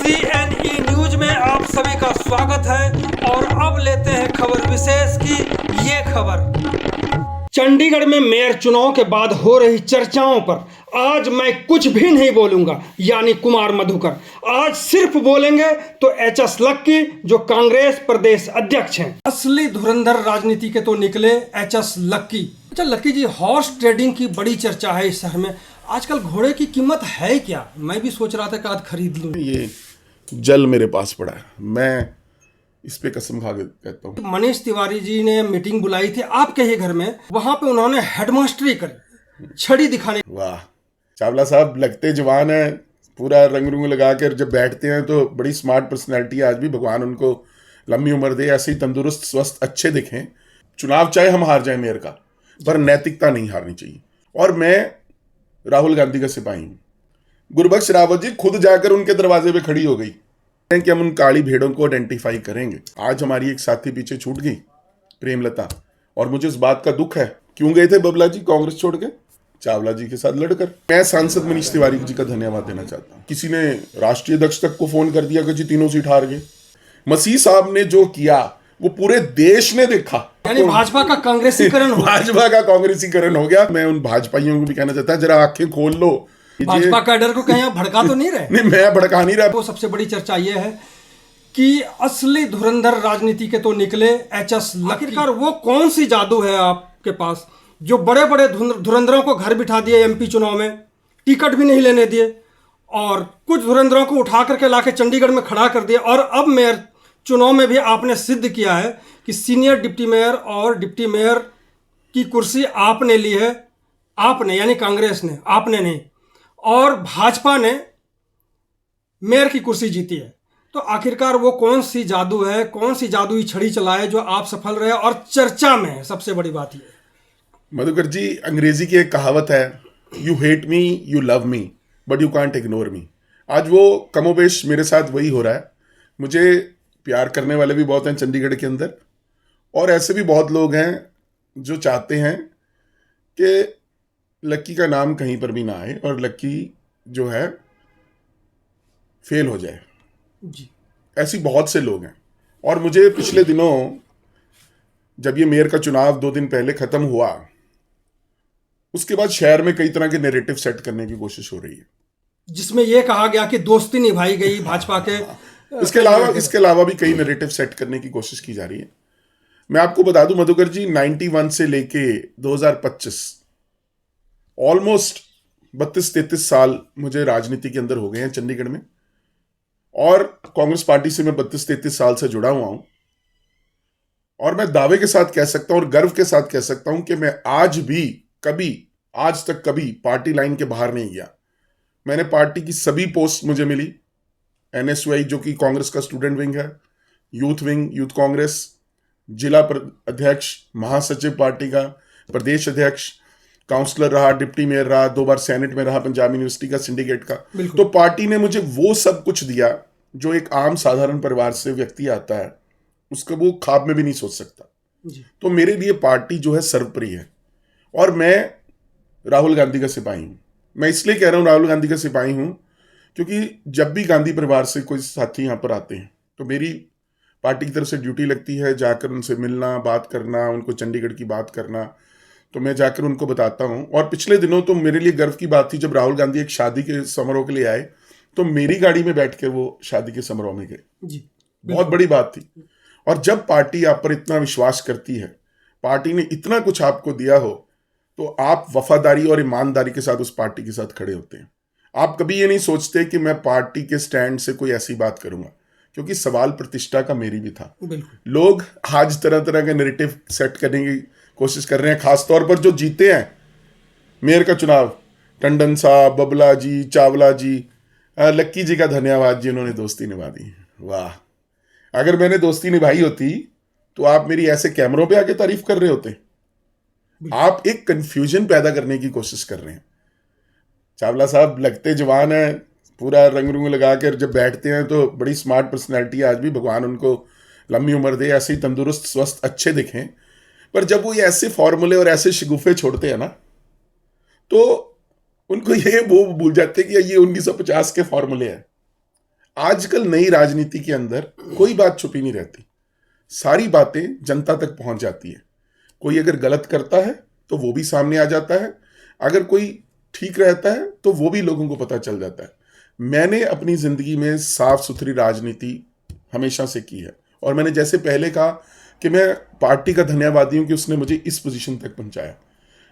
CNE news में आप सभी का स्वागत है और अब लेते हैं खबर विशेष की ये खबर। चंडीगढ़ में मेयर चुनाव के बाद हो रही चर्चाओं पर आज मैं कुछ भी नहीं बोलूंगा, यानी कुमार मधुकर। आज सिर्फ बोलेंगे तो HS लक्की, जो कांग्रेस प्रदेश अध्यक्ष हैं। असली धुरंधर राजनीति के तो निकले HS लक्की। अच्छा लक्की जी, हॉर्स ट्रेडिंग की बड़ी चर्चा है इस शहर में। आजकल घोड़े की कीमत है क्या? मैं भी सोच रहा था कि आज खरीद लूं। ये जल मेरे पास पड़ा है, मैं इस पे कसम खा के कहता हूँ। मनीष तिवारी जी ने मीटिंग बुलाई थी आपके ही घर में, वहां पे उन्होंने हेडमास्टरी करी, छड़ी दिखाने। वाह, चावला साहब लगते जवान है, पूरा रंग रूंग लगा कर जब बैठते हैं तो बड़ी स्मार्ट पर्सनैलिटी। आज भी भगवान उनको लंबी उम्र दे, ऐसे ही तंदुरुस्त स्वस्थ अच्छे दिखें। चुनाव चाहे हम हार जाए मेयर का, पर नैतिकता नहीं हारनी चाहिए। और मैं राहुल गांधी का सिपाही हूँ। गुरबख्श रावत जी खुद जाकर उनके दरवाजे पे खड़ी हो गई कि हम उन काली भेड़ों को आइडेंटिफाई करेंगे। आज हमारी एक साथी पीछे छूट गई, प्रेमलता, और मुझे इस बात का दुख है। क्यों गए थे बबला जी कांग्रेस छोड़ के? चावला जी के साथ लड़कर। मैं सांसद मनीष तिवारी जी का धन्यवाद देना चाहता हूँ। किसी ने राष्ट्रीय अध्यक्ष तक को फोन कर दिया कि जी तीनों सीट हार गए। मसीह साहब ने जो किया वो पूरे देश ने देखा। यानी भाजपा का कांग्रेसीकरण हो गया। भाजपा का कांग्रेसीकरण हो गया। मैं उन भाजपाइयों को भी कहना चाहता हूँ, जरा आंखें खोल लो। भाजपा कैडर को कहीं आप भड़का तो नहीं रहे? नहीं, मैं भड़का नहीं रहा। वो सबसे बड़ी चर्चा ये है कि असली धुरंधर राजनीति के तो निकले HS लक्की। आखिरकार वो कौन सी जादू है आपके पास जो बड़े बड़े धुरंधरों को घर बिठा दिए MP चुनाव में, टिकट भी नहीं लेने दिए, और कुछ धुरंधरों को उठा करके लाके चंडीगढ़ में खड़ा कर दिया, और अब मेयर चुनाव में भी आपने सिद्ध किया है कि सीनियर डिप्टी मेयर और डिप्टी मेयर की कुर्सी आपने ली है। आपने यानी कांग्रेस ने, आपने नहीं, और भाजपा ने मेयर की कुर्सी जीती है। तो आखिरकार वो कौन सी जादू है, कौन सी जादुई छड़ी चलाए जो आप सफल रहे और चर्चा में है? सबसे बड़ी बात ये। मधुकर जी, अंग्रेजी की एक कहावत है, you hate me you love me but you can't ignore me. आज वो कमोबेश मेरे साथ वही हो रहा है। मुझे प्यार करने वाले भी बहुत हैं चंडीगढ़ के अंदर, और ऐसे भी बहुत लोग हैं जो चाहते हैं कि लक्की का नाम कहीं पर भी ना आए और लक्की जो है फेल हो जाए जी। ऐसी बहुत से लोग हैं। और मुझे पिछले दिनों जब ये मेयर का चुनाव 2 दिन पहले खत्म हुआ, उसके बाद शहर में कई तरह के नैरेटिव सेट करने की कोशिश हो रही है, जिसमें यह कहा गया कि दोस्ती निभाई गई भाजपा के। इसके अलावा भी कई नैरेटिव सेट करने की कोशिश की जा रही है। मैं आपको बता दूं मधुकर जी, 91 से लेके 2025 ऑलमोस्ट 32-33 साल मुझे राजनीति के अंदर हो गए हैं चंडीगढ़ में, और कांग्रेस पार्टी से मैं 32-33 साल से जुड़ा हुआ हूं। और मैं दावे के साथ कह सकता हूं और गर्व के साथ कह सकता हूं कि मैं आज भी आज तक कभी पार्टी लाइन के बाहर नहीं गया। मैंने पार्टी की सभी पोस्ट मुझे मिली। NSUI जो कि कांग्रेस का स्टूडेंट विंग है, यूथ विंग, यूथ कांग्रेस, जिला अध्यक्ष, महासचिव पार्टी का, प्रदेश अध्यक्ष, काउंसलर रहा, डिप्टी मेयर रहा, 2 बार सेनेट में रहा पंजाब यूनिवर्सिटी का सिंडिकेट का। तो पार्टी ने मुझे वो सब कुछ दिया जो एक आम साधारण परिवार से व्यक्ति आता है, उसका वो ख्वाब में भी नहीं सोच सकता। तो मेरे लिए पार्टी जो है सर्वप्रिय है। और मैं राहुल गांधी का सिपाही हूं। मैं इसलिए कह रहा हूं राहुल गांधी का सिपाही हूं क्योंकि जब भी गांधी परिवार से कोई साथी यहां पर आते हैं तो मेरी पार्टी की तरफ से ड्यूटी लगती है जाकर उनसे मिलना, बात करना, उनको चंडीगढ़ की बात करना। तो मैं जाकर उनको बताता हूं। और पिछले दिनों तो मेरे लिए गर्व की बात थी जब राहुल गांधी एक शादी के समारोह के लिए आए, तो मेरी गाड़ी में बैठ के वो शादी के समारोह में गए। बहुत बड़ी बात थी। और जब पार्टी आप पर इतना विश्वास करती है, पार्टी ने इतना कुछ आपको दिया हो, तो आप वफादारी और ईमानदारी के साथ उस पार्टी के साथ खड़े होते हैं। आप कभी ये नहीं सोचते कि मैं पार्टी के स्टैंड से कोई ऐसी बात करूंगा, क्योंकि सवाल प्रतिष्ठा का मेरी भी था। लोग आज तरह तरह के नैरेटिव सेट करने की कोशिश कर रहे हैं, खासतौर पर जो जीते हैं मेयर का चुनाव, टंडन साहब, बबला जी, चावला जी, लक्की जी का धन्यवाद जी, उन्होंने दोस्ती निभा दी। वाह, अगर मैंने दोस्ती निभाई होती तो आप मेरी ऐसे कैमरों पे आके तारीफ कर रहे होते। आप एक कंफ्यूजन पैदा करने की कोशिश कर रहे हैं। चावला साहब लगते जवान है, पूरा रंग रूंग लगा कर जब बैठते हैं तो बड़ी स्मार्ट पर्सनैलिटी। आज भी भगवान उनको लंबी उम्र दे, ऐसे ही तंदुरुस्त स्वस्थ अच्छे दिखें। पर जब वो ऐसे फॉर्मूले और ऐसे शिगुफे छोड़ते हैं ना, तो उनको वो भूल जाते हैं कि ये 1950 के फॉर्मूले हैं। आजकल नई राजनीति के अंदर कोई बात छुपी नहीं रहती, सारी बातें जनता तक पहुंच जाती है। कोई अगर गलत करता है तो वो भी सामने आ जाता है, अगर कोई ठीक रहता है तो वो भी लोगों को पता चल जाता है। मैंने अपनी जिंदगी में साफ सुथरी राजनीति हमेशा से की है, और मैंने जैसे पहले कहा कि मैं पार्टी का धन्यवादी हूं कि उसने मुझे इस पोजीशन तक पहुंचाया।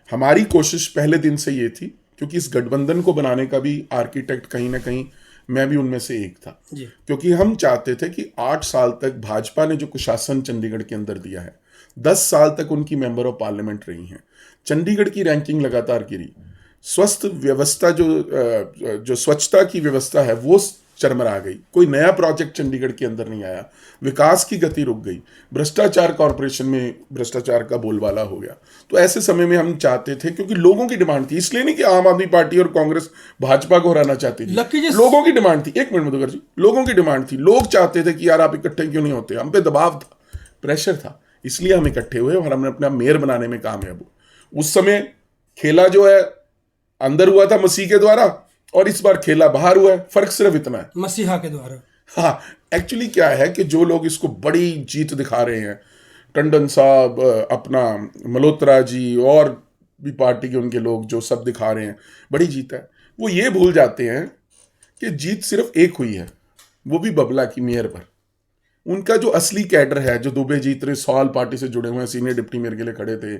हमारी कोशिश पहले दिन से ये थी, क्योंकि इस गठबंधन को बनाने का भी आर्किटेक्ट कहीं ना कहीं मैं भी उनमें से एक था, क्योंकि हम चाहते थे कि 8 साल तक भाजपा ने जो कुशासन चंडीगढ़ के अंदर दिया है, 10 साल तक उनकी मेंबर ऑफ पार्लियामेंट रही हैं, चंडीगढ़ की रैंकिंग लगातार गिरी, स्वस्थ व्यवस्था जो स्वच्छता की व्यवस्था है वो चरमरा गई, कोई नया प्रोजेक्ट चंडीगढ़ के अंदर नहीं आया, विकास की गति रुक गई, भ्रष्टाचार कॉर्पोरेशन में भ्रष्टाचार का बोलबाला हो गया। तो ऐसे समय में हम चाहते थे, क्योंकि लोगों की डिमांड थी, इसलिए नहीं कि आम आदमी पार्टी और कांग्रेस भाजपा को हराना चाहती थी, लोगों की डिमांड थी। एक मिनट मधुकर जी, लोगों की डिमांड थी, लोग चाहते थे कि यार आप इकट्ठे क्यों नहीं होते, हम पे दबाव था, प्रेशर था, इसलिए हम इकट्ठे हुए और हमने अपना मेयर बनाने में कामयाब हुए। उस समय खेला जो है अंदर हुआ था मसीह के द्वारा, और इस बार खेला बाहर हुआ है, फर्क सिर्फ इतना है, मसीहा के द्वारा। हाँ, एक्चुअली क्या है कि जो लोग इसको बड़ी जीत दिखा रहे हैं, टंडन साहब, अपना मल्होत्रा जी और भी पार्टी के उनके लोग जो सब दिखा रहे हैं बड़ी जीत है, वो ये भूल जाते हैं कि जीत सिर्फ एक हुई है, वो भी बबला की मेयर पर। उनका जो असली कैडर है, जो दुबे जीत रहे, सॉल पार्टी से जुड़े हुए हैं, सीनियर डिप्टी मेयर के लिए खड़े थे,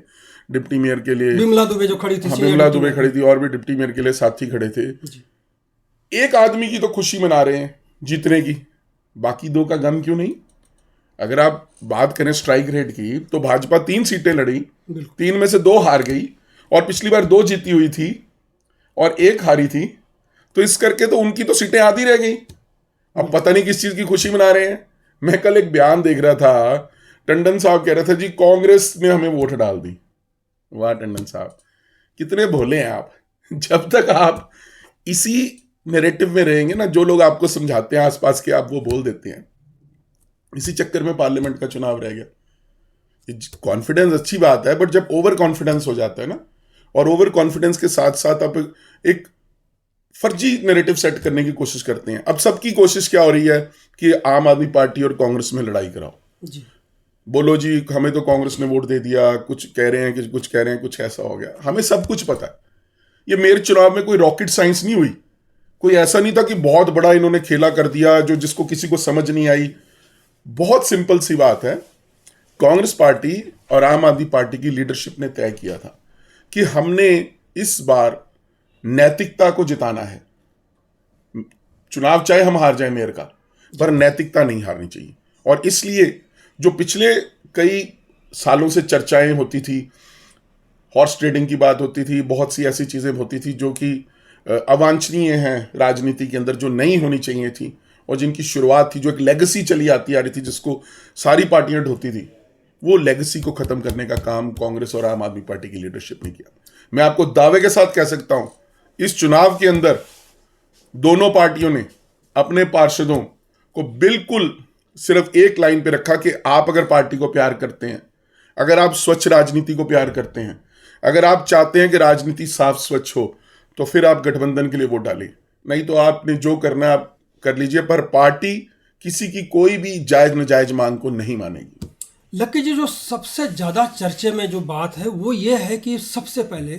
डिप्टी मेयर के लिए बिमला दुबे जो खड़ी थी, हाँ, बिमला दुबे खड़ी थी, और भी डिप्टी मेयर के लिए साथी खड़े थे। एक आदमी की तो खुशी मना रहे हैं जीतने की, बाकी दो का गम क्यों नहीं? अगर आप बात करें स्ट्राइक रेट की, तो भाजपा 3 सीटें लड़ी, 3 में से 2 हार गई, और पिछली बार 2 जीती हुई थी और 1 हारी थी, तो इस करके तो उनकी तो सीटें आधी रह गई। अब पता नहीं किस चीज की खुशी मना रहे हैं। मैं कल एक बयान देख रहा था, टंडन साहब कह रहे थे जी कांग्रेस ने हमें वोट डाल दी। वाह टंडन साहब, कितने भोले हैं आप। जब तक आप इसी नैरेटिव में रहेंगे ना, जो लोग आपको समझाते हैं आसपास के, आप वो बोल देते हैं। इसी चक्कर में पार्लियामेंट का चुनाव रह गया। कॉन्फिडेंस अच्छी बात है, बट जब ओवर कॉन्फिडेंस हो जाता है ना, और ओवर कॉन्फिडेंस के साथ साथ आप एक फर्जी नैरेटिव सेट करने की कोशिश करते हैं। अब सबकी कोशिश क्या हो रही है कि आम आदमी पार्टी और कांग्रेस में लड़ाई कराओ जी। बोलो जी हमें तो कांग्रेस ने वोट दे दिया, कुछ कह रहे हैं कि कुछ कह रहे हैं, कुछ ऐसा हो गया। हमें सब कुछ पता है। ये मेयर चुनाव में कोई रॉकेट साइंस नहीं हुई, कोई ऐसा नहीं था कि बहुत बड़ा इन्होंने खेला कर दिया जो जिसको किसी को समझ नहीं आई। बहुत सिंपल सी बात है, कांग्रेस पार्टी और आम आदमी पार्टी की लीडरशिप ने तय किया था कि हमने इस बार नैतिकता को जिताना है। चुनाव चाहे हम हार जाए मेयर का, पर नैतिकता नहीं हारनी चाहिए। और इसलिए जो पिछले कई सालों से चर्चाएं होती थी, हॉर्स ट्रेडिंग की बात होती थी, बहुत सी ऐसी चीजें होती थी जो कि अवांछनीय हैं राजनीति के अंदर, जो नहीं होनी चाहिए थी, और जिनकी शुरुआत थी, जो एक लेगेसी चली आती आ रही थी जिसको सारी पार्टियां ढोती थी, वो लेगेसी को खत्म करने का काम कांग्रेस और आम आदमी पार्टी की लीडरशिप ने किया। मैं आपको दावे के साथ कह सकता हूं, इस चुनाव के अंदर दोनों पार्टियों ने अपने पार्षदों को बिल्कुल सिर्फ एक लाइन पे रखा कि आप अगर पार्टी को प्यार करते हैं, अगर आप स्वच्छ राजनीति को प्यार करते हैं, अगर आप चाहते हैं कि राजनीति साफ स्वच्छ हो, तो फिर आप गठबंधन के लिए वोट डालें, नहीं तो आपने जो करना है आप कर लीजिए, पर पार्टी किसी की कोई भी जायज नाजायज मांग को नहीं मानेगी। लक्की जी, जो सबसे ज्यादा चर्चे में जो बात है वो ये है कि सबसे पहले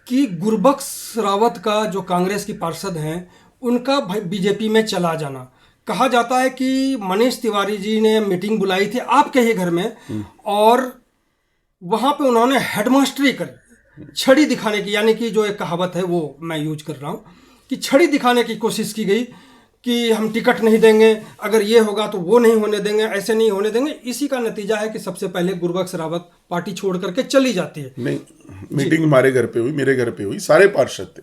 कि गुरबख्श रावत का जो कांग्रेस की पार्षद हैं उनका बीजेपी में चला जाना। कहा जाता है कि मनीष तिवारी जी ने मीटिंग बुलाई थी आपके ही घर में, और वहां पे उन्होंने हेडमास्टरी करी, छड़ी दिखाने की, यानी कि जो एक कहावत है वो मैं यूज कर रहा हूं कि छड़ी दिखाने की कोशिश की गई कि हम टिकट नहीं देंगे, अगर ये होगा तो वो नहीं होने देंगे, ऐसे नहीं होने देंगे। इसी का नतीजा है कि सबसे पहले गुरबख्श रावत पार्टी छोड़ करके चली जाती है। नहीं, मीटिंग हमारे घर पे हुई, मेरे घर पे हुई, सारे पार्षद थे,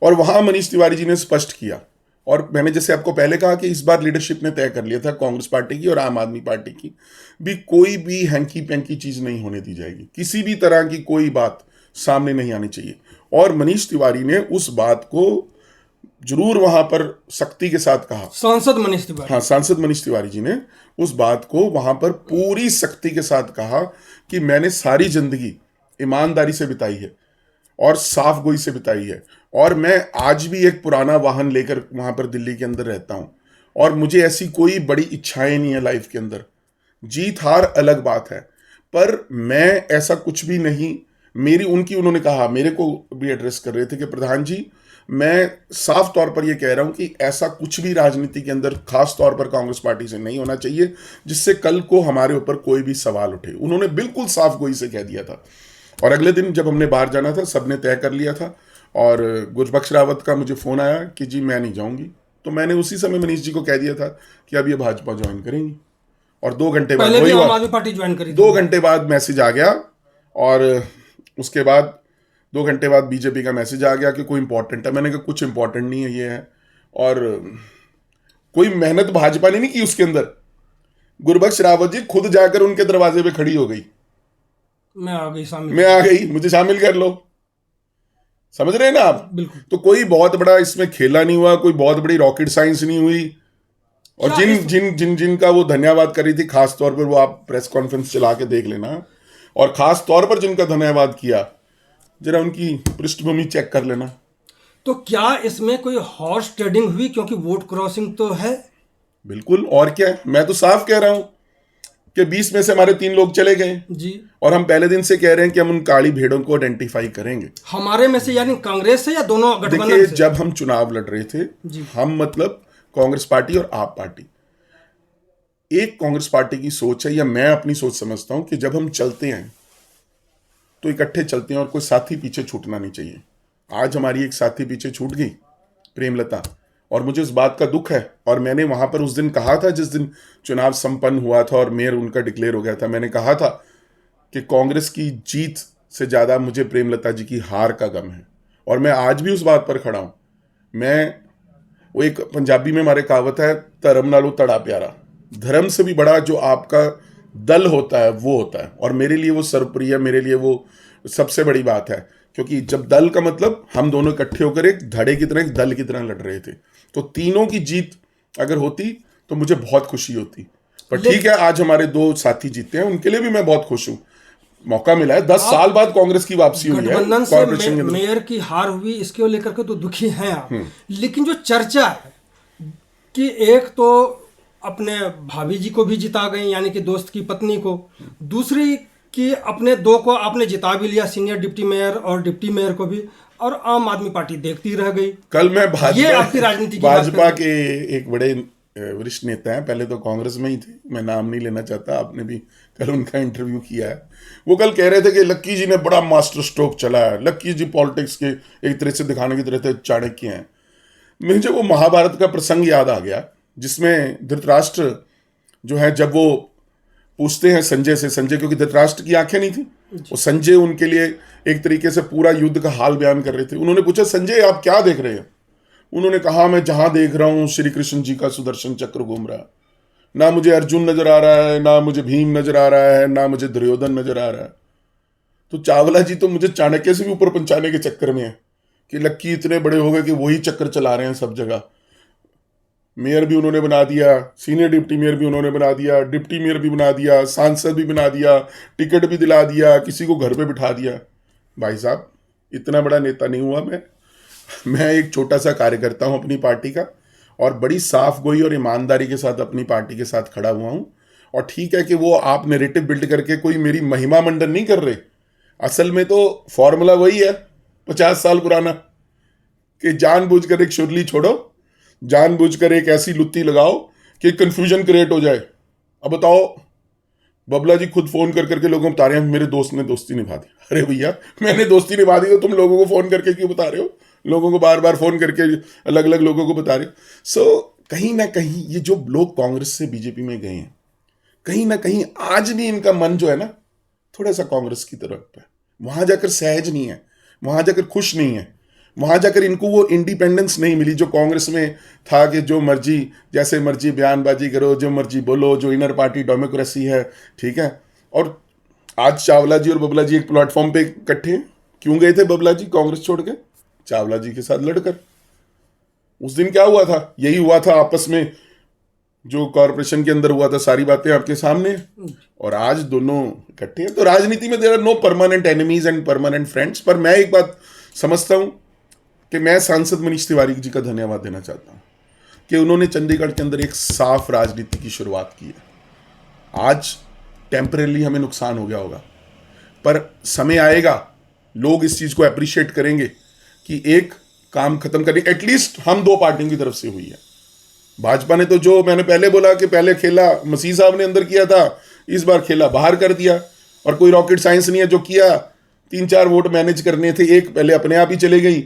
और वहां मनीष तिवारी जी ने स्पष्ट किया, और मैंने जैसे आपको पहले कहा कि इस बार लीडरशिप ने तय कर लिया था, कांग्रेस पार्टी की और आम आदमी पार्टी की भी, कोई भी हैंकी पैंकी चीज नहीं होने दी जाएगी, किसी भी तरह की कोई बात सामने नहीं आनी चाहिए। और मनीष तिवारी ने उस बात को जरूर वहां पर सख्ती के साथ कहा। सांसद मनीष तिवारी, हाँ, सांसद मनीष तिवारी जी ने उस बात को वहां पर पूरी सख्ती के साथ कहा कि मैंने सारी जिंदगी ईमानदारी से बिताई है और साफ गोई से बिताई है, और मैं आज भी एक पुराना वाहन लेकर वहां पर दिल्ली के अंदर रहता हूं, और मुझे ऐसी कोई बड़ी इच्छाएं नहीं है लाइफ के अंदर। जीत हार अलग बात है, पर मैं ऐसा कुछ भी नहीं, मेरी उनकी, उन्होंने कहा, मेरे को भी एड्रेस कर रहे थे कि प्रधान जी मैं साफ तौर पर यह कह रहा हूं कि ऐसा कुछ भी राजनीति के अंदर खास तौर पर कांग्रेस पार्टी से नहीं होना चाहिए जिससे कल को हमारे ऊपर कोई भी सवाल उठे। उन्होंने बिल्कुल साफ गोई से कह दिया था। और अगले दिन जब हमने बाहर जाना था, सबने तय कर लिया था, और गुरबख्श रावत का मुझे फोन आया कि जी मैं नहीं जाऊंगी, तो मैंने उसी समय मनीष जी को कह दिया था कि अब ये भाजपा ज्वाइन करेंगी। और 2 घंटे बाद पहले भी आम आदमी पार्टी ज्वाइन करी थी। 2 घंटे बाद मैसेज आ गया, और उसके बाद 2 घंटे बाद बीजेपी का मैसेज आ गया कि कोई इंपॉर्टेंट है। मैंने कहा कुछ इंपॉर्टेंट नहीं है, ये है। और कोई मेहनत भाजपा ने नहीं की उसके अंदर। गुरबख्श रावत जी खुद जाकर उनके दरवाजे पे खड़ी हो गई, मैं आ गई शामिल, मैं आ गई, मुझे शामिल कर लो। समझ रहे हैं ना आप? बिल्कुल। तो कोई बहुत बड़ा इसमें खेला नहीं हुआ, कोई बहुत बड़ी रॉकेट साइंस नहीं हुई। और जिनका वो धन्यवाद कर रही थी, खास तौर पर वो आप प्रेस कॉन्फ्रेंस चला के देख लेना, और खास तौर पर जिनका धन्यवाद किया, जरा उनकी पृष्ठभूमि चेक कर लेना। तो क्या इसमें कोई हॉर्स ट्रेडिंग हुई? क्योंकि वोट क्रॉसिंग तो है। बिल्कुल, और क्या है, मैं तो साफ कह रहा हूं कि 20 में से हमारे 3 लोग चले गए जी, और हम पहले दिन से कह रहे हैं कि हम उन काली भेड़ों को आइडेंटिफाई करेंगे। हमारे में से, यानी कांग्रेस से या दोनों गठबंधन देखिए, से? जब हम चुनाव लड़ रहे थे जी, हम, मतलब कांग्रेस पार्टी और आप पार्टी, एक कांग्रेस पार्टी की सोच है, या मैं अपनी सोच समझता हूं कि जब हम चलते हैं तो इकट्ठे चलते हैं और कोई साथी पीछे छूटना नहीं चाहिए। आज हमारी एक साथी पीछे छूट गई, प्रेमलता, और मुझे इस बात का दुख है। और मैंने वहां पर उस दिन कहा था, जिस दिन चुनाव संपन्न हुआ था और मेयर उनका डिक्लेयर हो गया था, मैंने कहा था कि कांग्रेस की जीत से ज्यादा मुझे प्रेमलता जी की हार का गम है। और मैं आज भी उस बात पर खड़ा हूं। मैं, वो एक पंजाबी में हमारे कहावत है, धर्म नालों तड़ा प्यारा। धर्म से भी बड़ा जो आपका दल होता है वो होता है, और मेरे लिए वो सर्वप्रिय, मेरे लिए वो सबसे बड़ी बात है। क्योंकि जब दल का मतलब हम दोनों इकट्ठे होकर एक धड़े की तरह, एक दल की तरह लड़ रहे थे, तो तीनों की जीत अगर होती तो मुझे बहुत खुशी होती। पर ठीक है, आज हमारे 2 साथी जीते हैं, उनके लिए भी मैं बहुत खुश हूं। मौका मिला है, 10 साल बाद कांग्रेस की वापसी हुई है गठबंधन कॉर्पोरेशन से के अंदर। मेयर की हार हुई, इसके लेकर के तो दुखी हैं आप। लेकिन जो चर्चा है कि एक तो अपने भाभी जी को भी जिता गई, यानी कि दोस्त की पत्नी को, दूसरी कि अपने 2 को आपने जिता भी लिया, सीनियर डिप्टी मेयर और डिप्टी मेयर को भी, और आम आदमी पार्टी देखती रह गई। कल मैं ये आपकी राजनीति की बात भाजपा कर के एक बड़े वरिष्ठ नेता हैं, पहले तो कांग्रेस में ही थे, मैं नाम नहीं लेना चाहता, आपने भी कल उनका इंटरव्यू किया है। वो कल कह रहे थे कि लक्की जी ने बड़ा मास्टर स्ट्रोक चला है, लक्की जी पॉलिटिक्स के एक तरह से दिखाने की तरह से चाणक्य हैं। मुझे वो महाभारत का प्रसंग याद आ गया, जिसमें धृतराष्ट्र जो है, जब वो पूछते हैं संजय से, संजय, क्योंकि धृतराष्ट्र की आंखें नहीं थी, वो संजय उनके लिए एक तरीके से पूरा युद्ध का हाल बयान कर रहे थे। उन्होंने पूछा, संजय आप क्या देख रहे हैं? उन्होंने कहा, मैं जहां देख रहा हूं श्री कृष्ण जी का सुदर्शन चक्र घूम रहा है, ना मुझे अर्जुन नजर आ रहा है, ना मुझे भीम नजर आ रहा है, ना मुझे दुर्योधन नजर आ रहा है। तो चावला जी तो मुझे चाणक्य से भी ऊपर पहुंचाने के चक्कर में है कि लक्की इतने बड़े हो गए कि वही चक्कर चला रहे हैं सब जगह। मेयर भी उन्होंने बना दिया, सीनियर डिप्टी मेयर भी उन्होंने बना दिया, डिप्टी मेयर भी बना दिया, सांसद भी बना दिया, टिकट भी दिला दिया, किसी को घर पे बिठा दिया। भाई साहब, इतना बड़ा नेता नहीं हुआ मैं एक छोटा सा कार्यकर्ता हूं अपनी पार्टी का, और बड़ी साफ गोई और ईमानदारी के साथ अपनी पार्टी के साथ खड़ा हुआ हूं। और ठीक है कि वो आप नैरेटिव बिल्ड करके कोई मेरी महिमा मंडन नहीं कर रहे। असल में तो फॉर्मूला वही है 50 साल पुराना, कि जानबूझकर एक शुरली छोड़ो, जानबूझकर एक ऐसी लुत्ती लगाओ कि कंफ्यूजन क्रिएट हो जाए। अब बताओ, बबला जी खुद फोन कर करके लोगों को बता रहे हैं मेरे दोस्त ने दोस्ती निभा दी। अरे भैया, मैंने दोस्ती निभा दी तो तुम लोगों को फोन करके क्यों बता रहे हो? लोगों को बार बार फोन करके अलग अलग लोगों को बता रहे हो। सो कहीं ना कहीं ये जो लोग कांग्रेस से बीजेपी में गए हैं, कहीं ना कहीं आज भी इनका मन जो है ना, थोड़ा सा कांग्रेस की तरफ है। वहां जाकर सहज नहीं है, वहां जाकर खुश नहीं है, वहां जाकर इनको वो इंडिपेंडेंस नहीं मिली जो कांग्रेस में था, कि जो मर्जी जैसे मर्जी बयानबाजी करो, जो मर्जी बोलो, जो इनर पार्टी डेमोक्रेसी है, ठीक है। और आज चावला जी और बबला जी एक प्लेटफॉर्म पे इकट्ठे क्यों गए थे? बबला जी कांग्रेस छोड़ के चावला जी के साथ लड़कर। उस दिन क्या हुआ था? यही हुआ था आपस में, जो कॉर्पोरेशन के अंदर हुआ था, सारी बातें आपके सामने। और आज दोनों इकट्ठे हैं। तो राजनीति में there are no permanent enemies and permanent friends. पर मैं एक बात समझता हूं कि मैं सांसद मनीष तिवारी जी का धन्यवाद देना चाहता हूं। कि उन्होंने चंडीगढ़ के अंदर एक साफ राजनीति की शुरुआत की है। आज टेम्परेली हमें नुकसान हो गया होगा, पर समय आएगा, लोग इस चीज को अप्रिशिएट करेंगे कि एक काम खत्म करने, एटलीस्ट हम दो पार्टियों की तरफ से हुई है। भाजपा ने तो, जो मैंने पहले बोला कि पहले खेला मसीह साहब ने अंदर किया था, इस बार खेला बाहर कर दिया, और कोई रॉकेट साइंस नहीं है। जो किया 3-4 वोट मैनेज करने थे, एक पहले अपने आप ही चले गई,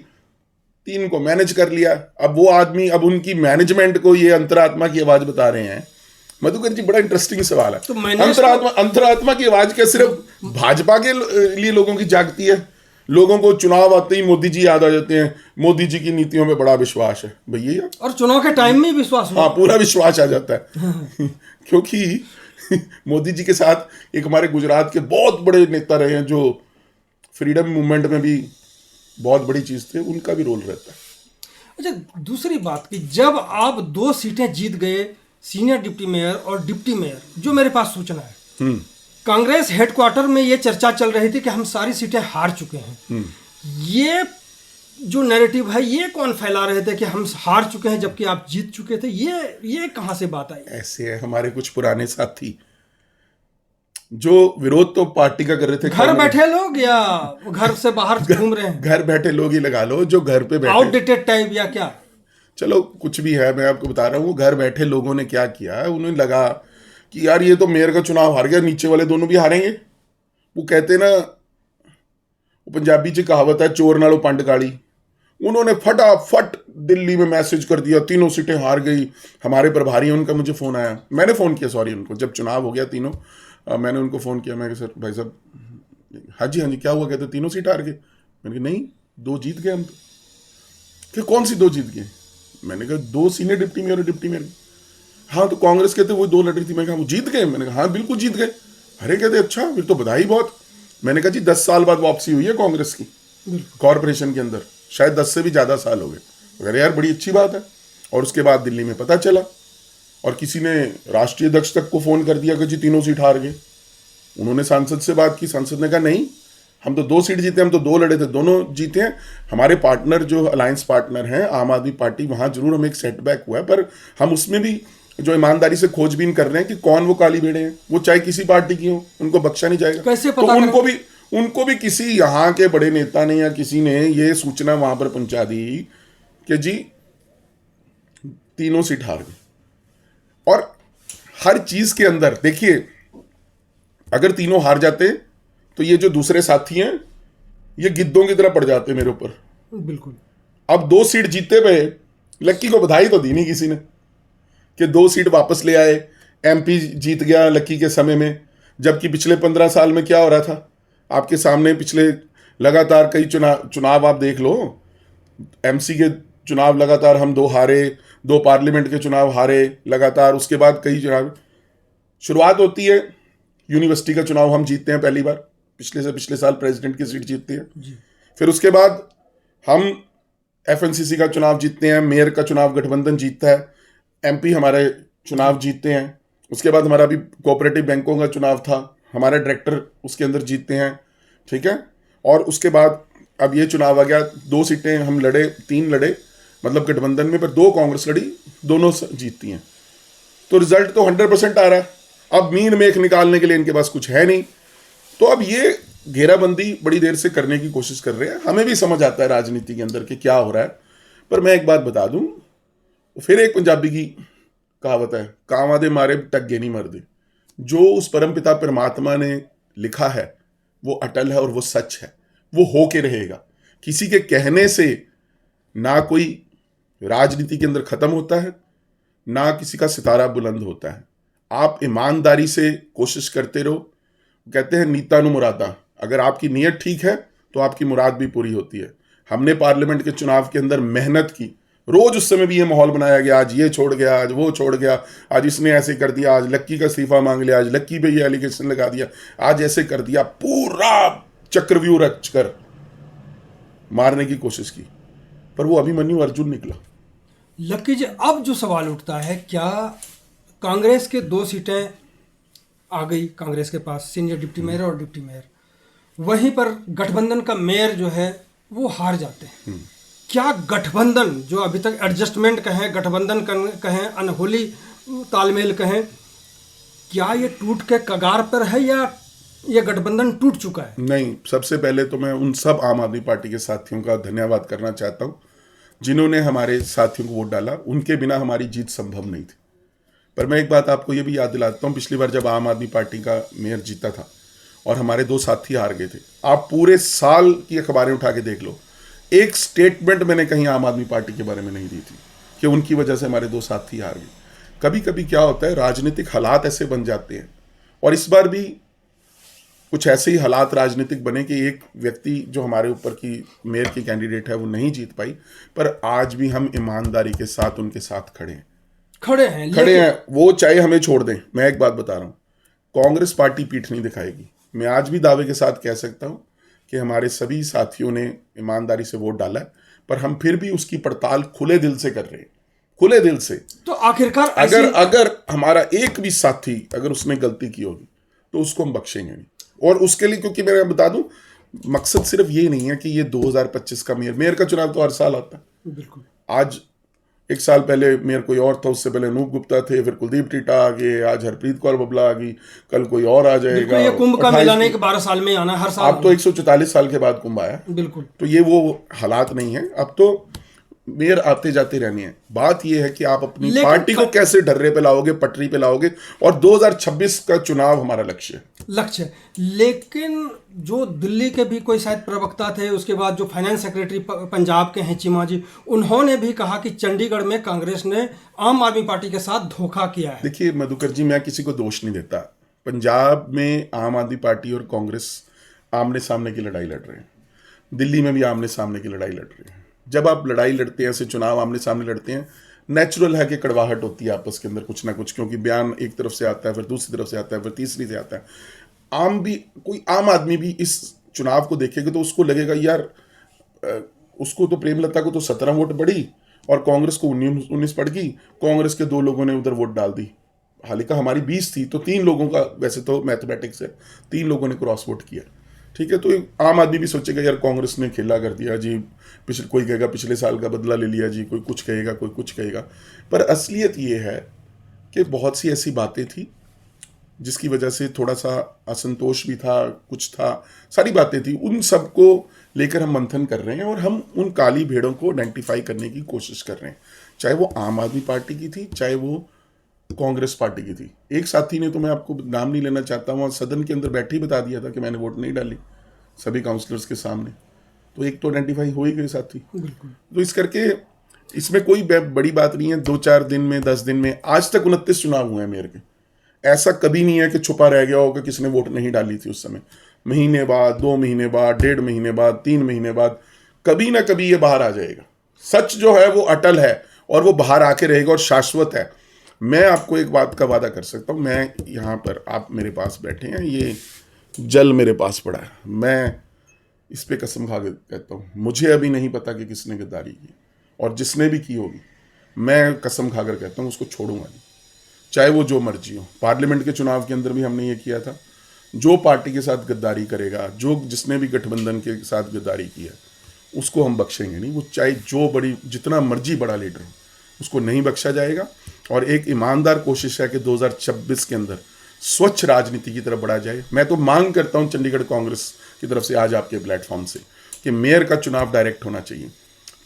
3 को मैनेज कर लिया। अब वो आदमी, अब उनकी मैनेजमेंट को ये अंतरात्मा की आवाज बता रहे हैं। मधुकर जी, बड़ा इंटरेस्टिंग सवाल है। तो अंतरात्मा की आवाज क्या सिर्फ भाजपा के लिए लोगों की जागती है? लोगों को चुनाव आते ही मोदी जी याद आ जाते हैं, मोदी जी की नीतियों में बड़ा विश्वास है भैया, और चुनाव के टाइम में विश्वास, हाँ पूरा विश्वास आ जाता है क्योंकि मोदी जी के साथ एक हमारे गुजरात के बहुत बड़े नेता रहे हैं जो फ्रीडम मूवमेंट में भी बहुत बड़ी चीज थे, उनका भी रोल रहता है। अच्छा, दूसरी बात कि जब आप 2 सीटें जीत गए, सीनियर डिप्टी मेयर और डिप्टी मेयर, जो मेरे पास सूचना है, कांग्रेस हेडक्वार्टर में ये चर्चा चल रही थी कि हम सारी सीटें हार चुके हैं। ये जो नैरेटिव है, ये कौन फैला रहे थे कि हम हार चुके हैं जबकि आप जीत चुके थे? ये कहां से बात आई? ऐसे है हमारे कुछ पुराने साथी जो विरोध तो पार्टी का कर रहे थे, घर बैठे लोग या घर से बाहर घूम रहे हैं? घर बैठे लोग ही लगा लो, जो घर पे बैठे, आउटडेटेड टाइप या क्या? चलो कुछ भी है, मैं आपको बता रहा हूँ। घर बैठे लोगों ने क्या किया, उन्हें लगा कि यार ये तो मेयर का चुनाव हार गया, नीचे वाले दोनों भी हारेंगे। वो कहते ना, वो पंजाबी च कहावत है, चोर नालों पंड काली। उन्होंने फटाफट दिल्ली में मैसेज कर दिया, 3 सीटें हार गई। हमारे प्रभारी, उनका मुझे फोन आया, मैंने फोन किया, सॉरी, उनको जब चुनाव हो गया तीनों, मैंने उनको फोन किया, मैं सर भाई साहब, हाँ जी क्या हुआ? कहते 3 सीट हार गए। मैंने कहा नहीं, 2 जीत गए हम तो। कि कौन सी 2 जीत गए? मैंने कहा 2 सीनियर डिप्टी मेयर और डिप्टी मेयर। हाँ तो कांग्रेस कहते वो 2 लड़ रही थी। मैं कहा वो जीत गए? मैंने कहा हाँ बिल्कुल जीत गए। अरे कहते अच्छा, फिर तो बधाई बहुत। मैंने कहा जी 10 साल बाद वापसी हुई है कांग्रेस की कॉरपोरेशन के अंदर, शायद 10 से भी ज्यादा साल हो गए। अरे यार बड़ी अच्छी बात है। और उसके बाद दिल्ली में पता चला, और किसी ने राष्ट्रीय अध्यक्ष तक को फोन कर दिया कि जी 3 सीट हार गए। उन्होंने सांसद से बात की, सांसद ने कहा नहीं, हम तो 2 सीट जीते, हम तो 2 लड़े थे, दोनों जीते हैं। हमारे पार्टनर जो अलायंस पार्टनर हैं आम आदमी पार्टी, वहां जरूर हमें एक सेटबैक हुआ है, पर हम उसमें भी जो ईमानदारी से खोजबीन कर रहे हैं कि कौन वो काली भेड़े हैं, वो चाहे किसी पार्टी की हो, उनको बख्शा नहीं जाएगा। कैसे तो पता उनको भी किसी यहाँ के बड़े नेता ने या किसी ने ये सूचना वहां पर पहुंचा दी कि जी 3 सीट हार गए। और हर चीज के अंदर देखिए, अगर 3 हार जाते तो ये जो दूसरे साथी हैं ये गिद्धों की तरह पड़ जाते मेरे ऊपर। बिल्कुल। अब 2 सीट जीते हुए लक्की को बधाई तो दी नहीं किसी ने कि 2 सीट वापस ले आए, एमपी जीत गया लक्की के समय में। जबकि पिछले 15 साल में क्या हो रहा था आपके सामने, पिछले लगातार कई चुनाव आप देख लो, एमसी के चुनाव लगातार हम 2 हारे, 2 पार्लियामेंट के चुनाव हारे लगातार। उसके बाद कई चुनाव, शुरुआत होती है यूनिवर्सिटी का चुनाव हम जीतते हैं पहली बार, पिछले साल प्रेसिडेंट की सीट जीतते हैं। फिर उसके बाद हम एफएनसीसी का चुनाव जीतते हैं, मेयर का चुनाव गठबंधन जीतता है, एमपी हमारे चुनाव जीतते हैं। उसके बाद हमारा भी कोऑपरेटिव बैंकों का चुनाव था, हमारे डायरेक्टर उसके अंदर जीतते हैं, ठीक है। और उसके बाद अब ये चुनाव आ गया, 2 सीटें हम लड़े, 3 लड़े मतलब गठबंधन में, पर 2 कांग्रेस लड़ी, दोनों जीतती हैं। तो रिजल्ट तो 100% आ रहा है। अब मीन मेख निकालने के लिए इनके पास कुछ है नहीं। तो अब ये घेराबंदी बड़ी देर से करने की कोशिश कर रहे हैं। हमें भी समझ आता है राजनीति के अंदर कि क्या हो रहा है, पर मैं एक बात बता दूं, फिर एक पंजाबी की कहावत है, कांवा दे मारे टग्गे नहीं मरदे। जो उस परमपिता परमात्मा ने लिखा है वो अटल है और वो सच है, वो होके रहेगा। किसी के कहने से ना कोई राजनीति के अंदर खत्म होता है, ना किसी का सितारा बुलंद होता है। आप ईमानदारी से कोशिश करते रहो। कहते हैं नीता नु मुरादा, अगर आपकी नीयत ठीक है तो आपकी मुराद भी पूरी होती है। हमने पार्लियामेंट के चुनाव के अंदर मेहनत की, रोज उस समय भी ये माहौल बनाया गया, आज ये छोड़ गया, आज वो छोड़ गया, आज इसने ऐसे कर दिया, आज लक्की का इस्तीफा मांग लिया, आज लक्की पे ये एलिगेशन लगा दिया, आज ऐसे कर दिया। पूरा चक्रव्यूह रच कर मारने की कोशिश की, पर वो अभिमन्यु अर्जुन निकला। लक्की जी, अब जो सवाल उठता है, क्या कांग्रेस के 2 सीटें आ गई कांग्रेस के पास, सीनियर डिप्टी मेयर और डिप्टी मेयर, वहीं पर गठबंधन का मेयर जो है वो हार जाते हैं, क्या गठबंधन जो अभी तक एडजस्टमेंट कहें, गठबंधन कहें, अनहोनी तालमेल कहें, क्या ये टूट के कगार पर है या ये गठबंधन टूट चुका है? नहीं, सबसे पहले तो मैं उन सब आम आदमी पार्टी के साथियों का धन्यवाद करना चाहता हूं जिन्होंने हमारे साथियों को वोट डाला। उनके बिना हमारी जीत संभव नहीं थी। पर मैं एक बात आपको ये भी याद दिलाता हूं, पिछली बार जब आम आदमी पार्टी का मेयर जीता था और हमारे 2 साथी हार गए थे, आप पूरे साल की अखबारें उठा के देख लो, एक स्टेटमेंट मैंने कहीं आम आदमी पार्टी के बारे में नहीं दी थी कि उनकी वजह से हमारे 2 साथी हार गए। कभी कभी क्या होता है, राजनीतिक हालात ऐसे बन जाते हैं, और इस बार भी कुछ ऐसे ही हालात राजनीतिक बने कि एक व्यक्ति जो हमारे ऊपर की मेयर की कैंडिडेट है वो नहीं जीत पाई, पर आज भी हम ईमानदारी के साथ उनके साथ खड़े हैं। वो चाहे हमें छोड़ दें। मैं एक बात बता रहा हूं, कांग्रेस पार्टी पीठ नहीं दिखाएगी। मैं आज भी दावे के साथ कह सकता हूं कि हमारे सभी साथियों ने ईमानदारी से वोट डाला है, पर हम फिर भी उसकी पड़ताल खुले दिल से कर रहे हैं, खुले दिल से। तो आखिरकार अगर हमारा एक भी साथी अगर उसने गलती की होगी तो उसको हम बख्शेंगे नहीं। और उसके लिए, क्योंकि मैं बता दूं, मकसद सिर्फ ये नहीं है कि ये 2025 का मेयर का चुनाव तो हर साल आता है। बिल्कुल। आज 1 साल पहले मेयर कोई और था, उससे पहले अनूप गुप्ता थे, फिर कुलदीप टीटा आ गए, आज हरप्रीत कौर बबला आ गई, कल कोई और आ जाएगा। ये कुंभ का मेला नहीं कि 12 साल में आना, हर साल। अब तो 144 साल के बाद कुंभ आया। बिल्कुल। तो ये वो हालात नहीं है, अब तो मेयर आते जाते रहने हैं। बात यह है कि आप अपनी पार्टी को कैसे ढर्रे पे लाओगे, पटरी पे लाओगे, और 2026 का चुनाव हमारा लक्ष्य है। लेकिन जो दिल्ली के भी कोई शायद प्रवक्ता थे, उसके बाद जो फाइनेंस सेक्रेटरी पंजाब के हैं चीमा जी, उन्होंने भी कहा कि चंडीगढ़ में कांग्रेस ने आम आदमी पार्टी के साथ धोखा किया है। देखिए मधुकर जी, मैं किसी को दोष नहीं देता। पंजाब में आम आदमी पार्टी और कांग्रेस आमने सामने की लड़ाई लड़ रहे हैं, दिल्ली में भी आमने सामने की लड़ाई लड़ रहे हैं। जब आप लड़ाई लड़ते हैं, ऐसे चुनाव आमने सामने लड़ते हैं, नेचुरल है कि कड़वाहट होती है आपस के अंदर कुछ ना कुछ, क्योंकि बयान एक तरफ से आता है, फिर दूसरी तरफ से आता है, फिर तीसरी से आता है। कोई आम आदमी भी इस चुनाव को देखेगा तो उसको लगेगा यार, उसको तो प्रेमलता को तो 17 वोट पड़ी और कांग्रेस को 19 पड़ गई, कांग्रेस के 2 लोगों ने उधर वोट डाल दी। हालांकि हमारी 20 थी, तो 3 लोगों का, वैसे तो मैथमेटिक्स है, 3 लोगों ने क्रॉस वोट किया, ठीक है। तो आम आदमी भी सोचेगा यार कांग्रेस ने खेला कर दिया जी, कोई कहेगा पिछले साल का बदला ले लिया जी, कोई कुछ कहेगा, कोई कुछ कहेगा। पर असलियत ये है कि बहुत सी ऐसी बातें थी जिसकी वजह से थोड़ा सा असंतोष भी था, कुछ था, सारी बातें थी। उन सब को लेकर हम मंथन कर रहे हैं और हम उन काली भेड़ों को आइडेंटिफाई करने की कोशिश कर रहे हैं, चाहे वो आम आदमी पार्टी की थी, चाहे वो कांग्रेस पार्टी की थी। एक साथी ने, तो मैं आपको नाम नहीं लेना चाहता हूँ, सदन के अंदर बैठे ही बता दिया था कि मैंने वोट नहीं डाली सभी काउंसलर्स के सामने। तो एक तो आइडेंटिफाई हो ही गए साथी। तो इस करके इसमें कोई बड़ी बात नहीं है। 2-4 दिन में, 10 दिन में, आज तक 29 चुनाव हुए हैं मेयर के। ऐसा कभी नहीं है कि छुपा रह गया होगा किसने वोट नहीं डाली थी उस समय। महीने बाद, 2 महीने बाद, 1.5 महीने बाद, 3 महीने बाद, कभी ना कभी ये बाहर आ जाएगा। सच जो है वो अटल है और वो बाहर आके रहेगा और शाश्वत है। मैं आपको एक बात का वादा कर सकता हूँ, मैं यहाँ पर, आप मेरे पास बैठे हैं, ये जल मेरे पास पड़ा है, मैं इस पे कसम खा के कहता हूँ, मुझे अभी नहीं पता कि किसने गद्दारी की, और जिसने भी की होगी मैं कसम खाकर कहता हूँ उसको छोड़ूंगा नहीं, चाहे वो जो मर्जी हो। पार्लियामेंट के चुनाव के अंदर भी हमने ये किया था, जो पार्टी के साथ गद्दारी करेगा, जिसने भी गठबंधन के साथ गद्दारी की है, उसको हम बख्शेंगे नहीं। वो चाहे जितना मर्जी बड़ा लीडर हो, उसको नहीं बख्शा जाएगा। और एक ईमानदार कोशिश है कि 2026 के अंदर स्वच्छ राजनीति की तरफ बढ़ा जाए। मैं तो मांग करता हूं चंडीगढ़ कांग्रेस की तरफ से आज आपके प्लेटफॉर्म से कि मेयर का चुनाव डायरेक्ट होना चाहिए,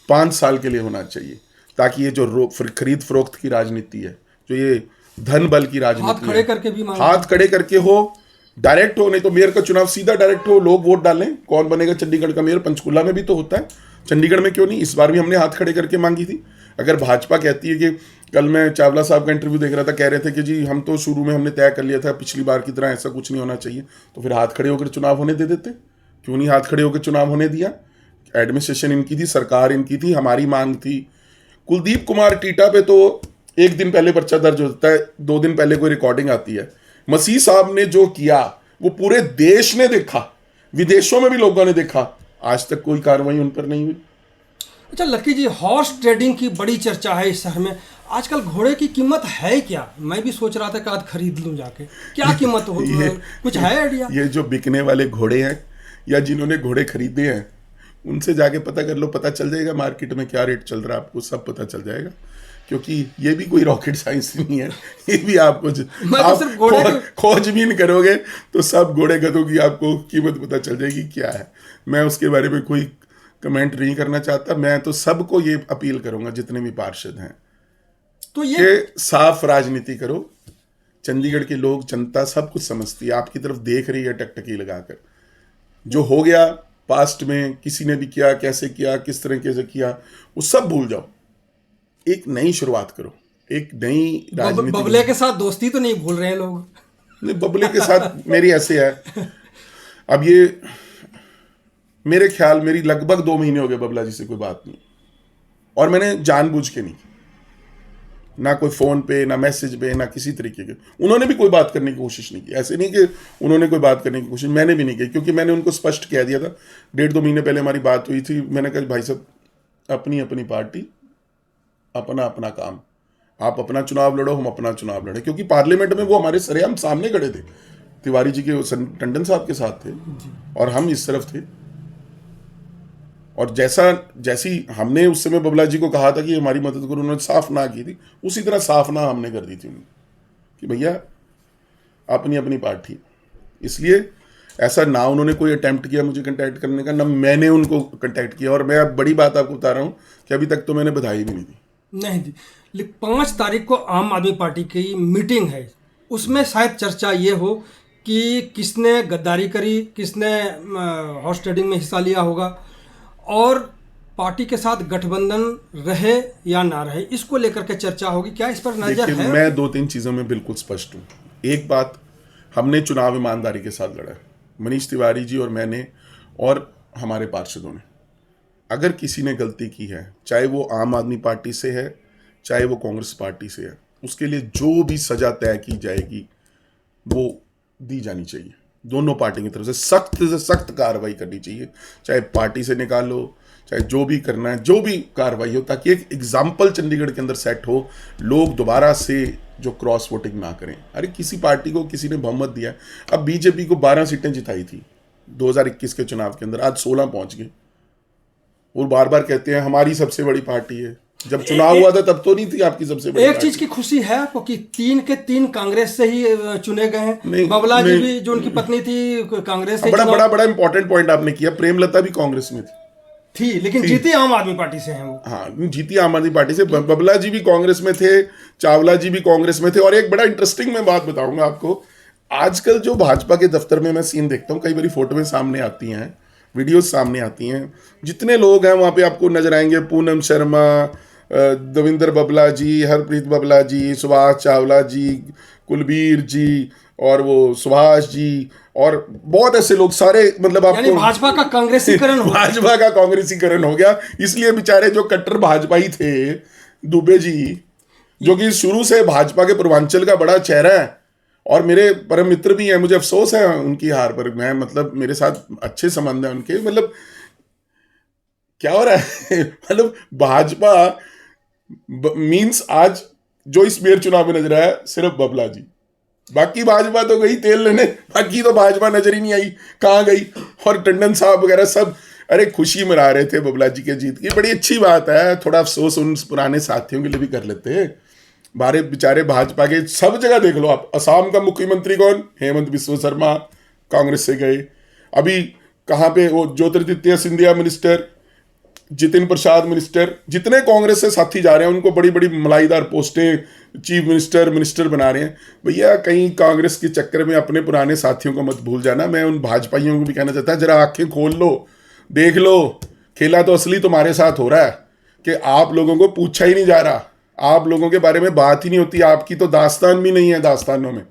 5 साल के लिए होना चाहिए, ताकि ये जो खरीद फरोख्त की राजनीति है, जो ये धन बल की राजनीति, हाथ खड़े करके हो, डायरेक्ट हो। नहीं तो मेयर का चुनाव सीधा डायरेक्ट हो, लोग वोट डालें, कौन बनेगा चंडीगढ़ का मेयर। पंचकुला में भी तो होता है, चंडीगढ़ में क्यों नहीं? इस बार भी हमने हाथ खड़े करके मांगी थी। अगर भाजपा कहती है कि, कल मैं चावला साहब का इंटरव्यू देख रहा था, कह रहे थे कि जी हम तो शुरू में हमने तय कर लिया था पिछली बार की तरह ऐसा कुछ नहीं होना चाहिए, तो फिर हाथ खड़े होकर चुनाव होने दे देते। क्यों नहीं हाथ खड़े होकर चुनाव होने दिया? एडमिनिस्ट्रेशन इनकी थी, सरकार इनकी थी, हमारी मांग थी। कुलदीप कुमार टीटा पे तो 1 दिन पहले पर्चा दर्ज होता है, 2 दिन पहले कोई रिकॉर्डिंग आती है। मसीह साहब ने जो किया वो पूरे देश ने देखा, विदेशों में भी लोगों ने देखा, आज तक कोई कार्रवाई उन पर नहीं हुई। अच्छा लक्की जी, हॉर्स ट्रेडिंग की बड़ी चर्चा है इस शहर में आजकल। घोड़े की कीमत है क्या? मैं भी सोच रहा था कि आज खरीद लूं जाके। क्या कीमत हो? कुछ है आइडिया? ये जो बिकने वाले घोड़े हैं या जिन्होंने घोड़े खरीदे हैं, उनसे जाके पता कर लो, पता चल जाएगा मार्केट में क्या रेट चल रहा है, आपको सब पता चल जाएगा, क्योंकि ये भी कोई रॉकेट साइंस नहीं है, ये भी आपको आप खोजबीन करोगे तो सब घोड़े गधों की आपको कीमत पता चल जाएगी क्या है। मैं उसके बारे में कोई कमेंट नहीं करना चाहता। मैं तो सबको ये अपील करूंगा जितने भी पार्षद हैं तो ये साफ राजनीति करो। चंडीगढ़ के लोग, जनता सब कुछ समझती है, आपकी तरफ देख रही है टकटकी लगाकर। जो हो गया पास्ट में, किसी ने भी किया, कैसे किया, किस तरीके से किया, वो सब भूल जाओ, एक नई शुरुआत करो, एक नई राजनीति। बबले के साथ दोस्ती तो नहीं भूल रहे हैं लोग? नहीं, बबले के साथ मेरी ऐसे है, अब ये मेरे ख्याल मेरी लगभग 2 महीने हो गए बबला जी से कोई बात नहीं, और मैंने जानबूझ के नहीं, ना कोई फोन पे, ना मैसेज पे, ना किसी तरीके के। उन्होंने भी कोई बात करने की कोशिश नहीं की, ऐसे नहीं कि उन्होंने कोई बात करने की कोशिश, मैंने भी नहीं की, क्योंकि मैंने उनको स्पष्ट कह दिया था। 1.5-2 महीने पहले हमारी बात हुई थी, मैंने कहा भाई साहब, अपनी अपनी पार्टी, अपना अपना काम, आप अपना चुनाव लड़ो, हम अपना चुनाव लड़े, क्योंकि पार्लियामेंट में वो हमारे सरेआम सामने खड़े थे, तिवारी जी के, टंडन साहब के साथ थे, और हम इस तरफ थे। और जैसी हमने उस समय बबला जी को कहा था कि हमारी मदद करो, उन्होंने साफ ना की थी, उसी तरह साफ ना हमने कर दी थी उनको कि भैया अपनी अपनी पार्टी। इसलिए ऐसा ना उन्होंने कोई अटेम्प्ट किया मुझे कांटेक्ट करने का, ना मैंने उनको कांटेक्ट किया। और मैं अब बड़ी बात आपको बता रहा हूं कि अभी तक तो मैंने बधाई भी नहीं दी। नहीं दी। लेकिन 5 तारीख को आम आदमी पार्टी की मीटिंग है, उसमें शायद चर्चा ये हो कि किसने गद्दारी करी, किसने हॉर्स ट्रेडिंग में हिस्सा लिया होगा, और पार्टी के साथ गठबंधन रहे या ना रहे, इसको लेकर के चर्चा होगी। क्या इस पर नजर है? मैं 2-3 चीजों में बिल्कुल स्पष्ट हूं। एक बात, हमने चुनाव ईमानदारी के साथ लड़ा है, मनीष तिवारी जी और मैंने और हमारे पार्षदों ने। अगर किसी ने गलती की है, चाहे वो आम आदमी पार्टी से है, चाहे वो कांग्रेस पार्टी से है, उसके लिए जो भी सजा तय की जाएगी वो दी जानी चाहिए। दोनों पार्टी की तरफ से सख्त कार्रवाई करनी चाहिए, चाहे पार्टी से निकालो, चाहे जो भी करना है, जो भी कार्रवाई हो, ताकि एक एग्जाम्पल चंडीगढ़ के अंदर सेट हो, लोग दोबारा से जो क्रॉस वोटिंग ना करें। अरे किसी पार्टी को किसी ने बहुमत दिया, अब बीजेपी को 12 सीटें जिताई थी 2021 के चुनाव के अंदर, आज 16 पहुंच गए, और बार बार कहते हैं हमारी सबसे बड़ी पार्टी है। जब चुनाव हुआ था तब तो नहीं थी आपकी सबसे बड़ी। एक चीज की खुशी है आपको कि 3 के 3 कांग्रेस से ही चुने गए हैं। बबला जी भी, जो उनकी पत्नी थी, कांग्रेस से। बड़ा इंपॉर्टेंट पॉइंट आपने किया, प्रेमलता भी कांग्रेस में थी, लेकिन जीती आम आदमी पार्टी से हैं वो। हाँ, जीती आम आदमी पार्टी से। बबला जी भी कांग्रेस में थे, चावला जी भी कांग्रेस में थे। और एक बड़ा इंटरेस्टिंग मैं बात बताऊंगा आपको, आजकल जो भाजपा के दफ्तर में मैं सीन देखता हूँ, कई बार फोटो में सामने आती हैं, वीडियोस सामने आती हैं, जितने लोग हैं वहाँ पे आपको नजर आएंगे, पूनम शर्मा, दविंदर बबला जी, हरप्रीत बबला जी, सुभाष चावला जी, कुलबीर जी, और वो सुभाष जी, और बहुत ऐसे लोग सारे, मतलब आपको भाजपा का कांग्रेसीकरण हो भाजपा का कांग्रेसीकरण हो गया। इसलिए बेचारे जो कट्टर भाजपाई थे, दुबे जी, जो कि शुरू से भाजपा के पूर्वांचल का बड़ा चेहरा है और मेरे परम मित्र भी हैं, मुझे अफसोस है उनकी हार पर। मैं, मतलब मेरे साथ अच्छे संबंध है उनके, मतलब क्या हो रहा है मतलब भाजपा मींस आज जो इस मेयर चुनाव में नजर आया सिर्फ बबला जी, बाकी भाजपा तो गई तेल लेने, बाकी तो भाजपा नजर ही नहीं आई, कहाँ गई। और टंडन साहब वगैरह सब अरे खुशी मना रहे थे बबला जी के जीत की, बड़ी अच्छी बात है। थोड़ा अफसोस उन पुराने साथियों के लिए भी कर लेते हैं। बारे बेचारे भाजपा के सब जगह देख लो आप, असम का मुख्यमंत्री कौन, हेमंत बिस्वा शर्मा, कांग्रेस से गए। अभी कहाँ पे वो ज्योतिरादित्य सिंधिया मिनिस्टर, जितिन प्रसाद मिनिस्टर, जितने कांग्रेस से साथी जा रहे हैं उनको बड़ी बड़ी मलाईदार पोस्टें, चीफ मिनिस्टर बना रहे हैं। भैया कहीं कांग्रेस के चक्कर में अपने पुराने साथियों को मत भूल जाना। मैं उन भाजपाइयों को भी कहना चाहता जरा आंखें खोल लो, देख लो, खेला तो असली तुम्हारे साथ हो रहा है कि आप लोगों को पूछा ही नहीं जा रहा, आप लोगों के बारे में बात ही नहीं होती, आपकी तो दास्तान भी नहीं है दास्तानों में।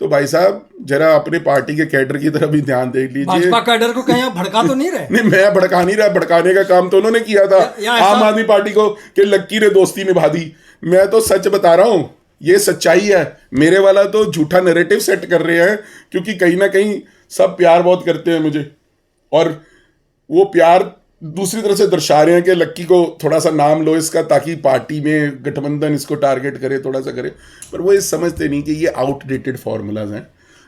तो भाई साहब जरा अपने पार्टी के कैडर की तरफ भी ध्यान दे लीजिए। भाजपा कैडर को कहीं आप भड़का तो नहीं रहे? नहीं, मैं भड़का नहीं रहा, भड़काने का काम तो उन्होंने किया था आम आदमी पार्टी को कि लक्की ने दोस्ती निभा दी। मैं तो सच बता रहा हूं, ये सच्चाई है। मेरे वाला तो झूठा नैरेटिव सेट कर रहे हैं, क्योंकि कहीं ना कहीं सब प्यार बहुत करते हैं मुझे, और वो प्यार दूसरी तरह से दर्शा रहे हैं कि लक्की को थोड़ा सा नाम लो इसका, ताकि पार्टी में गठबंधन इसको टारगेट करे, थोड़ा सा करे। पर वो ये समझते नहीं कि ये आउटडेटेड फॉर्मूलाज हैं,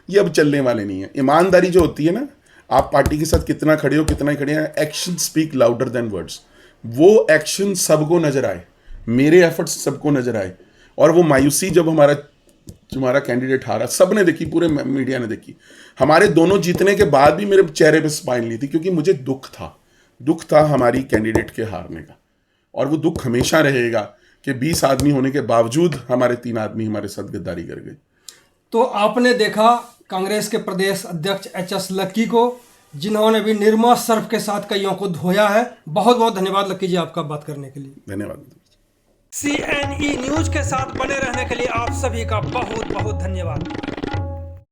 ये अब चलने वाले नहीं है। ईमानदारी जो होती है ना, आप पार्टी के साथ कितना खड़े हो, कितना ही खड़े हैं, action speak louder than words. वो एक्शन सबको नजर आए, मेरे एफर्ट्स सबको नजर आए, और वो मायूसी जब हमारा कैंडिडेट हारा, सबने देखी, पूरे मीडिया ने देखी। हमारे दोनों जीतने के बाद भी मेरे चेहरे पे स्माइल नहीं थी, क्योंकि मुझे दुख था हमारी कैंडिडेट के हारने का, और वो दुख हमेशा रहेगा कि 20 आदमी होने के बावजूद हमारे 3 आदमी हमारे साथ गद्दारी कर गए। तो आपने देखा कांग्रेस के प्रदेश अध्यक्ष एच.एस. लक्की को, जिन्होंने भी निर्मा सर्फ के साथ कईयों को धोया है। बहुत बहुत धन्यवाद लक्की जी आपका बात करने के लिए। धन्यवाद। CNE न्यूज के साथ बने रहने के लिए आप सभी का बहुत बहुत धन्यवाद।